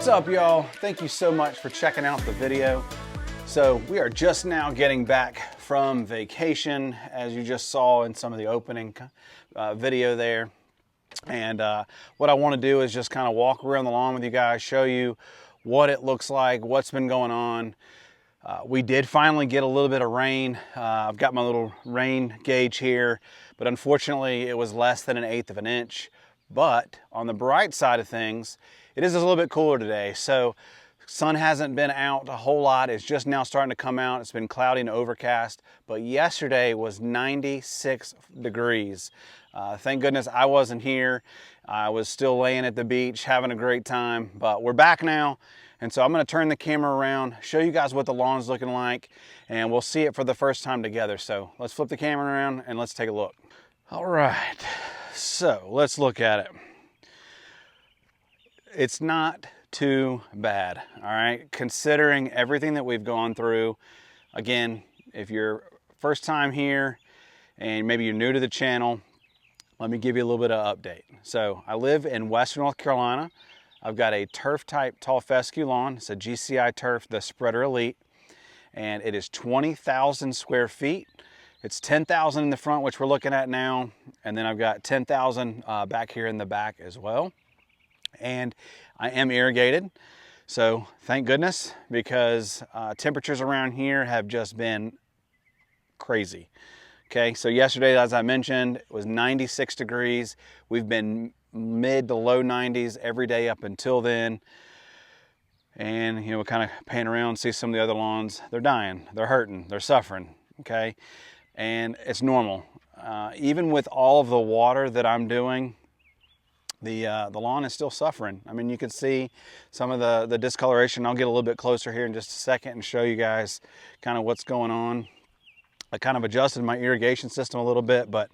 What's up, y'all? Thank you so much for checking out the video. So we are just now getting back from vacation, as you just saw in some of the opening video there. And what I want to do is just kind of walk around the lawn with you guys, show you what it looks like, what's been going on. We did finally get a little bit of rain. I've got my little rain gauge here, but unfortunately it was less than 1/8 of an inch. But on the bright side of things, it is a little bit cooler today. So sun hasn't been out a whole lot. It's just now starting to come out. It's been cloudy and overcast, but yesterday was 96 degrees. Thank goodness I wasn't here. I was still laying at the beach having a great time, but we're back now. And so I'm gonna turn the camera around, show you guys what the lawn's looking like, and we'll see it for the first time together. So let's flip the camera around and let's take a look. All right, so let's look at it. It's not too bad, all right? Considering everything that we've gone through. Again, if you're first time here and maybe you're new to the channel, let me give you a little bit of update. So I live in Western North Carolina. I've got a turf type tall fescue lawn. It's a GCI Turf, the Spreader Elite, and it is 20,000 square feet. It's 10,000 in the front, which we're looking at now, and then I've got 10,000 back here in the back as well. And I am irrigated, so thank goodness, because temperatures around here have just been crazy. Okay, so yesterday, as I mentioned, it was 96 degrees. We've been mid to low 90s every day up until then. And, you know, we kind of pan around, see some of the other lawns. They're dying, they're hurting, they're suffering, okay? And it's normal. Even with all of the water that I'm doing, the lawn is still suffering. I mean, you can see some of the discoloration. I'll get a little bit closer here in just a second and show you guys kind of what's going on. I kind of adjusted my irrigation system a little bit, but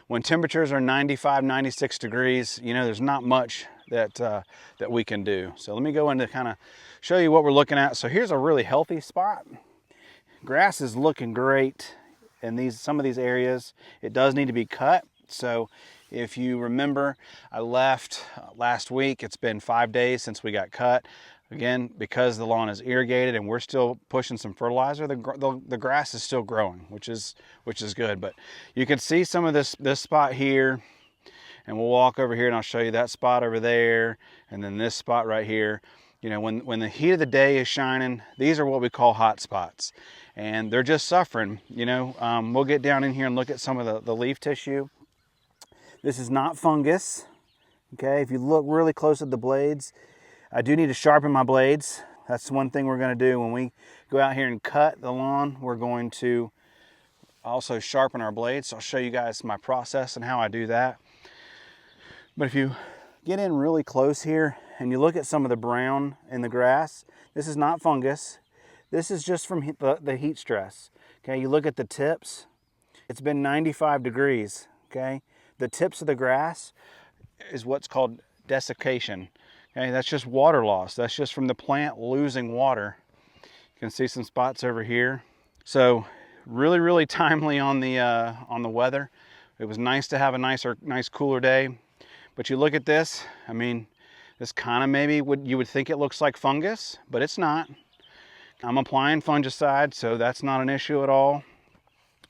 when temperatures are 95, 96 degrees, you know, there's not much that we can do. So let me go into kind of show you what we're looking at. So here's a really healthy spot. Grass is looking great in some of these areas. It does need to be cut. So if you remember, I left last week. It's been 5 days since we got cut. Again, because the lawn is irrigated and we're still pushing some fertilizer, the grass is still growing, which is good. But you can see some of this spot here, and we'll walk over here and I'll show you that spot over there, and then this spot right here. You know, when the heat of the day is shining, these are what we call hot spots, and they're just suffering. You know, we'll get down in here and look at some of the leaf tissue. This is not fungus, okay? If you look really close at the blades, I do need to sharpen my blades. That's one thing we're gonna do when we go out here and cut the lawn. We're going to also sharpen our blades. So I'll show you guys my process and how I do that. But if you get in really close here and you look at some of the brown in the grass, this is not fungus. This is just from the heat stress. Okay, you look at the tips, it's been 95 degrees, okay? The tips of the grass is what's called desiccation. Okay, that's just water loss. That's just from the plant losing water. You can see some spots over here. So really, really timely on the weather. It was nice to have a nice cooler day. But you look at this, I mean, this kind of maybe you would think it looks like fungus, but it's not. I'm applying fungicide, so that's not an issue at all.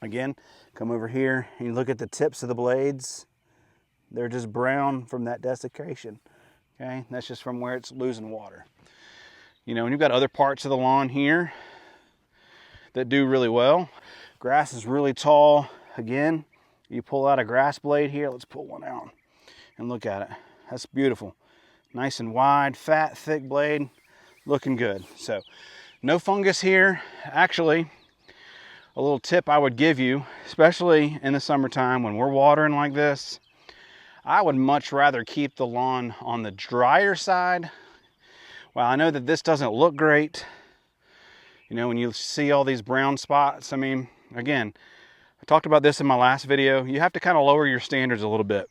Again, come over here and you look at the tips of the blades. They're just brown from that desiccation. Okay, that's just from where it's losing water. You know, and you've got other parts of the lawn here that do really well. Grass is really tall. Again, you pull out a grass blade here. Let's pull one out and look at it. That's beautiful. Nice and wide, fat, thick blade, looking good. So no fungus here. Actually, a little tip I would give you, especially in the summertime when we're watering like this, I would much rather keep the lawn on the drier side. Well, I know that this doesn't look great. You know, when you see all these brown spots, I mean, again, I talked about this in my last video. You have to kind of lower your standards a little bit.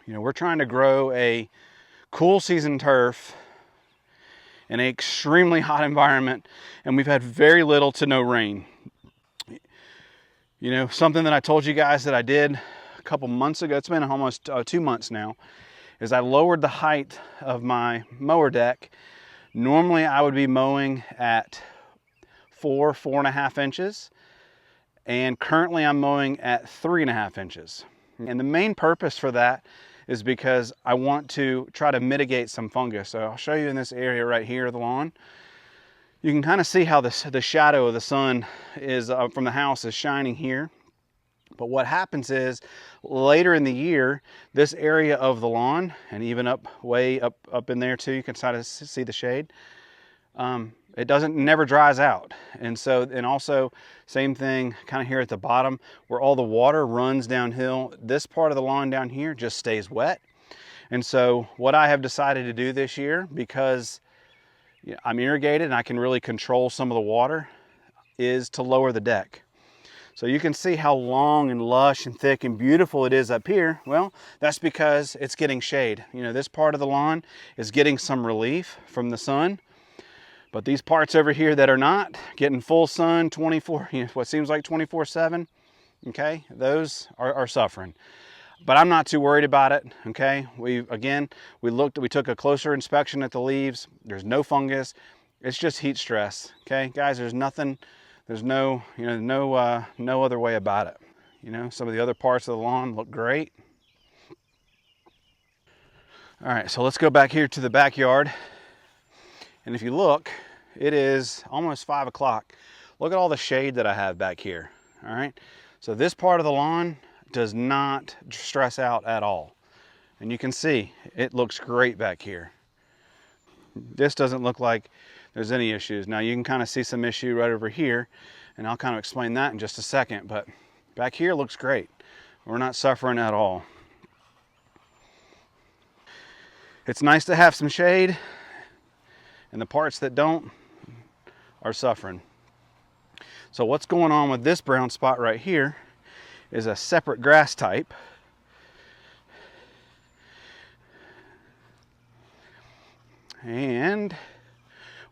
You know, we're trying to grow a cool season turf in an extremely hot environment, and we've had very little to no rain. You know, something that I told you guys that I did couple months ago, it's been almost 2 months now, is I lowered the height of my mower deck. Normally I would be mowing at 4.5 inches, and currently I'm mowing at 3.5 inches. And the main purpose for that is because I want to try to mitigate some fungus. So I'll show you in this area right here of the lawn. You can kind of see how the shadow of the sun is from the house is shining here. But what happens is later in the year, this area of the lawn, and even way up in there too, you can kind of see the shade. It never dries out. And also same thing kind of here at the bottom where all the water runs downhill. This part of the lawn down here just stays wet. And so what I have decided to do this year, because I'm irrigated and I can really control some of the water, is to lower the deck. So you can see how long and lush and thick and beautiful it is up here. Well, that's because it's getting shade. This part of the lawn is getting some relief from the sun. But these parts over here that are not getting full sun what seems like 24/7, okay, those are suffering. But I'm not too worried about it, okay? We took a closer inspection at the leaves. There's no fungus. It's just heat stress, okay? Guys, there's no other way about it. Some of the other parts of the lawn look great. All right, so let's go back here to the backyard. And if you look, it is almost 5 o'clock. Look at all the shade that I have back here, all right? So this part of the lawn does not stress out at all. And you can see, it looks great back here. This doesn't look like there's any issues. Now you can kind of see some issue right over here, and I'll kind of explain that in just a second, but back here looks great. We're not suffering at all. It's nice to have some shade, and the parts that don't are suffering. So what's going on with this brown spot right here is a separate grass type. And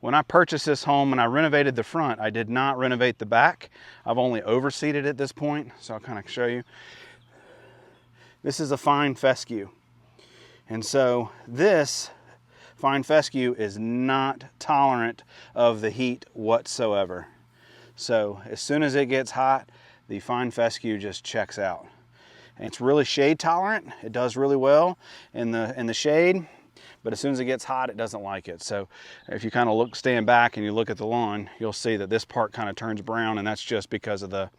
when I purchased this home and I renovated the front, I did not renovate the back. I've only overseeded at this point, so I'll kind of show you. This is a fine fescue. And so this fine fescue is not tolerant of the heat whatsoever. So as soon as it gets hot, the fine fescue just checks out. And it's really shade tolerant. It does really well in the shade, but as soon as it gets hot, it doesn't like it. So if you kind of stand back and you look at the lawn, you'll see that this part kind of turns brown, and that's just because of the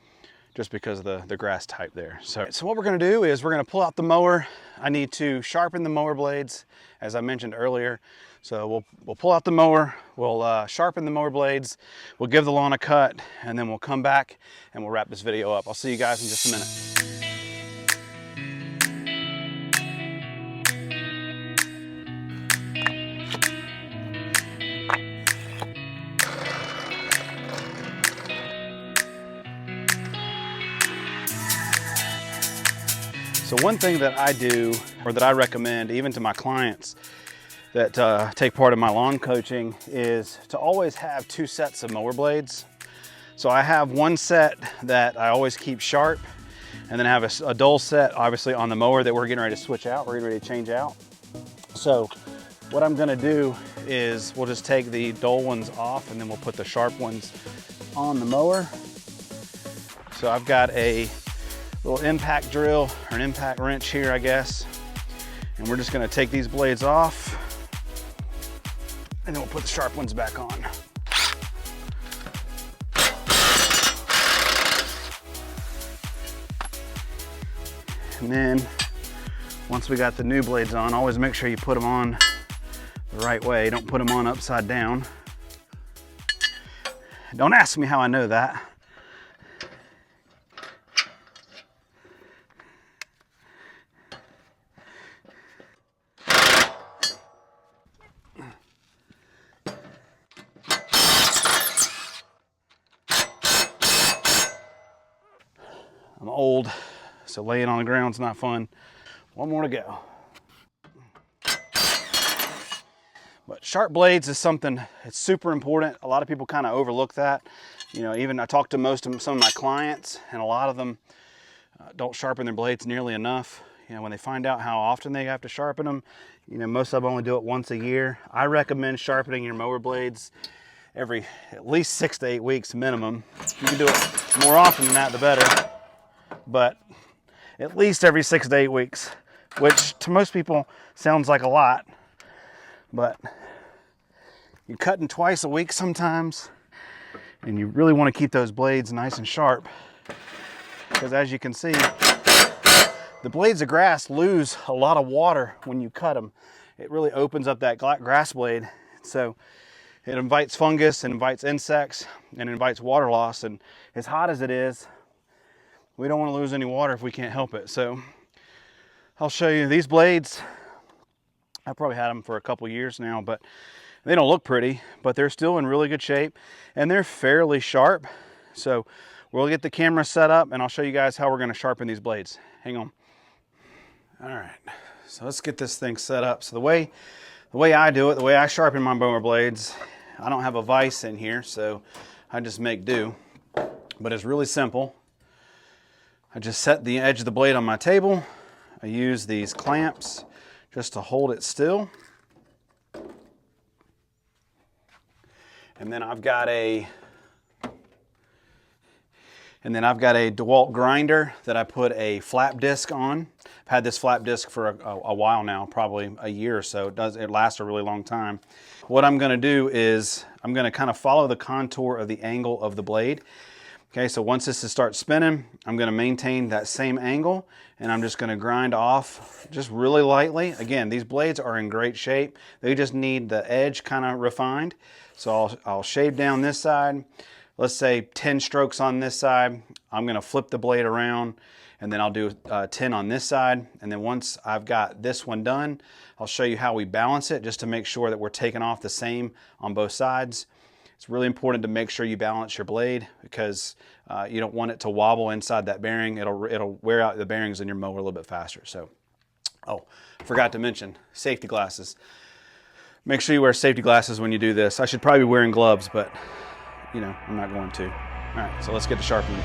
grass type there. So what we're gonna do is we're gonna pull out the mower. I need to sharpen the mower blades, as I mentioned earlier. So we'll pull out the mower, we'll sharpen the mower blades, we'll give the lawn a cut, and then we'll come back and we'll wrap this video up. I'll see you guys in just a minute. So one thing that I do, or that I recommend even to my clients that take part in my lawn coaching, is to always have 2 sets of mower blades. So I have one set that I always keep sharp, and then I have a dull set obviously on the mower that we're getting ready to switch out, we're getting ready to change out. So what I'm gonna do is we'll just take the dull ones off, and then we'll put the sharp ones on the mower. So I've got a little impact drill, or an impact wrench here, I guess. And we're just gonna take these blades off, and then we'll put the sharp ones back on. And then once we got the new blades on, always make sure you put them on the right way. Don't put them on upside down. Don't ask me how I know that. I'm old, so laying on the ground's not fun. One more to go. But sharp blades is something, it's super important. A lot of people kind of overlook that. Even I talk to some of my clients, and a lot of them don't sharpen their blades nearly enough. you know, when they find out how often they have to sharpen them, you know, most of them only do it once a year. I recommend sharpening your mower blades every at least 6 to 8 weeks minimum. You can do it more often than that, the better, but at least every 6 to 8 weeks, which to most people sounds like a lot, but you're cutting twice a week sometimes, and you really want to keep those blades nice and sharp, because as you can see, the blades of grass lose a lot of water when you cut them. It really opens up that grass blade, so it invites fungus and invites insects and invites water loss. And as hot as it is, we don't want to lose any water if we can't help it. So I'll show you these blades. I've probably had them for a couple years now, but they don't look pretty, but they're still in really good shape and they're fairly sharp. So we'll get the camera set up and I'll show you guys how we're going to sharpen these blades. Hang on. All right, so let's get this thing set up. So the way I do it, the way I sharpen my mower blades, I don't have a vise in here, so I just make do, but it's really simple. I just set the edge of the blade on my table. I use these clamps just to hold it still. And then I've got a DeWalt grinder that I put a flap disc on. I've had this flap disc for a while now, probably a year or so. It lasts a really long time. What I'm gonna do is I'm gonna kind of follow the contour of the angle of the blade. Okay, so once this starts spinning, I'm gonna maintain that same angle and I'm just gonna grind off just really lightly. Again, these blades are in great shape. They just need the edge kind of refined. So I'll shave down this side. Let's say 10 strokes on this side. I'm gonna flip the blade around and then I'll do 10 on this side. And then once I've got this one done, I'll show you how we balance it just to make sure that we're taking off the same on both sides. It's really important to make sure you balance your blade because you don't want it to wobble inside that bearing. It'll wear out the bearings in your mower a little bit faster. So, oh, forgot to mention safety glasses. Make sure you wear safety glasses when you do this. I should probably be wearing gloves, but you know, I'm not going to. All right, so let's get to sharpening.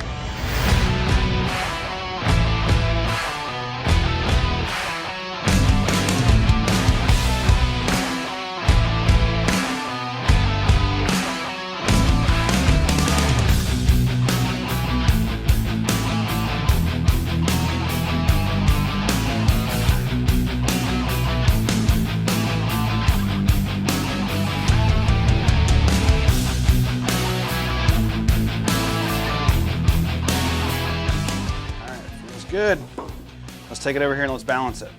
Good. Let's take it over here and let's balance it.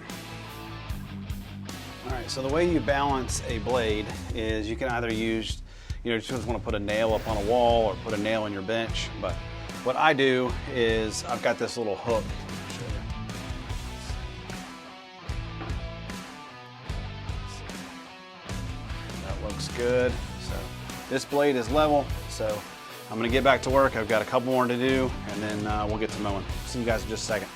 All right, so the way you balance a blade is you can either use, you just want to put a nail up on a wall or put a nail in your bench. But what I do is I've got this little hook. That looks good. So this blade is level. So I'm gonna get back to work. I've got a couple more to do and then we'll get to mowing. See you guys in just a second.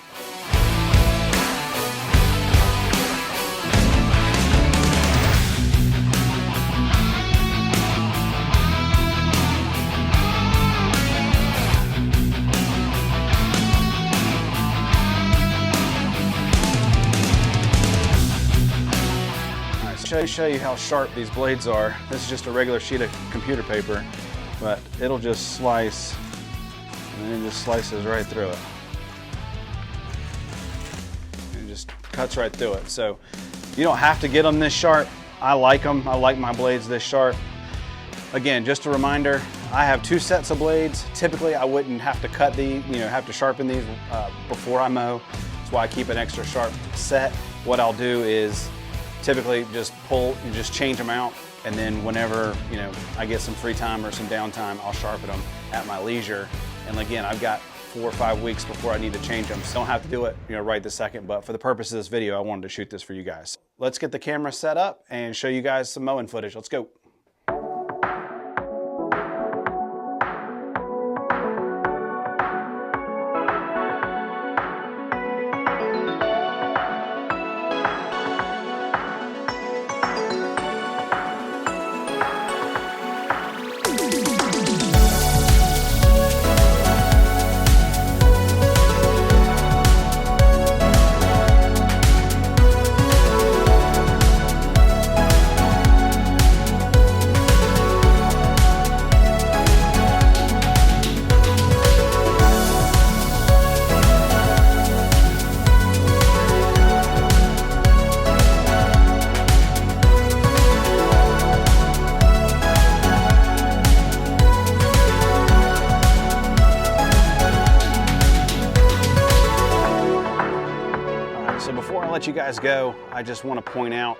All right, so show you how sharp these blades are. This is just a regular sheet of computer paper, but it'll just slice, and then it just slices right through it. It just cuts right through it. So you don't have to get them this sharp. I like them. I like my blades this sharp. Again, just a reminder, I have 2 sets of blades. Typically, I wouldn't have to cut these, have to sharpen these before I mow. That's why I keep an extra sharp set. What I'll do is typically just change them out. And then whenever, I get some free time or some downtime, I'll sharpen them at my leisure. And again, I've got 4 or 5 weeks before I need to change them. So don't have to do it, right this second, but for the purpose of this video, I wanted to shoot this for you guys. Let's get the camera set up and show you guys some mowing footage. Let's go. let you guys go, I just want to point out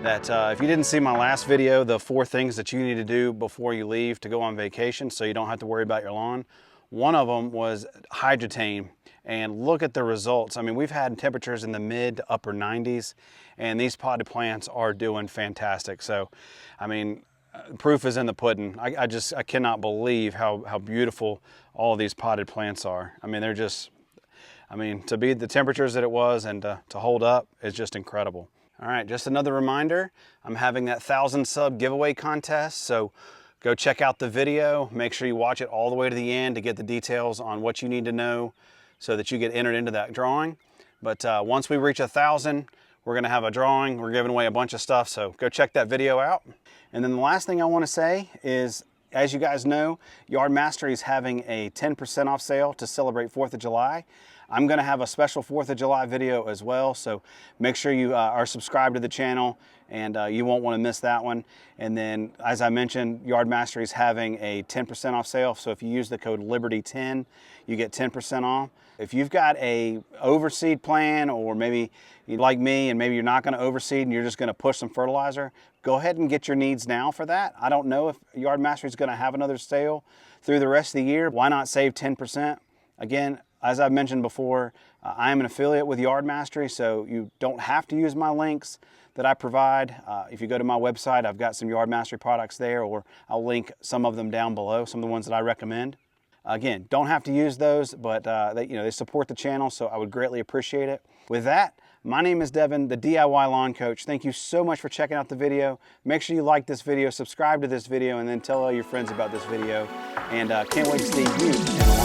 that if you didn't see my last video, the 4 things that you need to do before you leave to go on vacation so you don't have to worry about your lawn, one of them was hydrotain. And look at the results. I mean, we've had temperatures in the mid to upper 90s, and these potted plants are doing fantastic. So, I mean, proof is in the pudding. I cannot believe how beautiful all these potted plants are. I mean, they're just, I mean, to be the temperatures that it was and to hold up is just incredible. All right, just another reminder, I'm having that 1,000 sub giveaway contest, so go check out the video. Make sure you watch it all the way to the end to get the details on what you need to know so that you get entered into that drawing. But once we reach 1,000, we're gonna have a drawing. We're giving away a bunch of stuff, so go check that video out. And then the last thing I wanna say is, as you guys know, Yardmaster is having a 10% off sale to celebrate 4th of July. I'm gonna have a special 4th of July video as well, so make sure you are subscribed to the channel and you won't wanna miss that one. And then, as I mentioned, Yardmaster is having a 10% off sale, so if you use the code LIBERTY10, you get 10% off. If you've got a overseed plan, or maybe you're like me and maybe you're not gonna overseed and you're just gonna push some fertilizer, go ahead and get your needs now for that. I don't know if Yardmaster is gonna have another sale through the rest of the year. Why not save 10%? Again, as I've mentioned before, I am an affiliate with Yardmaster, so you don't have to use my links that I provide. If you go to my website, I've got some Yardmaster products there, or I'll link some of them down below, some of the ones that I recommend. Again, don't have to use those, but they support the channel, so I would greatly appreciate it. With that, my name is Devin, the DIY Lawn Coach. Thank you so much for checking out the video. Make sure you like this video, subscribe to this video, and then tell all your friends about this video. And can't wait to see you in the lawn.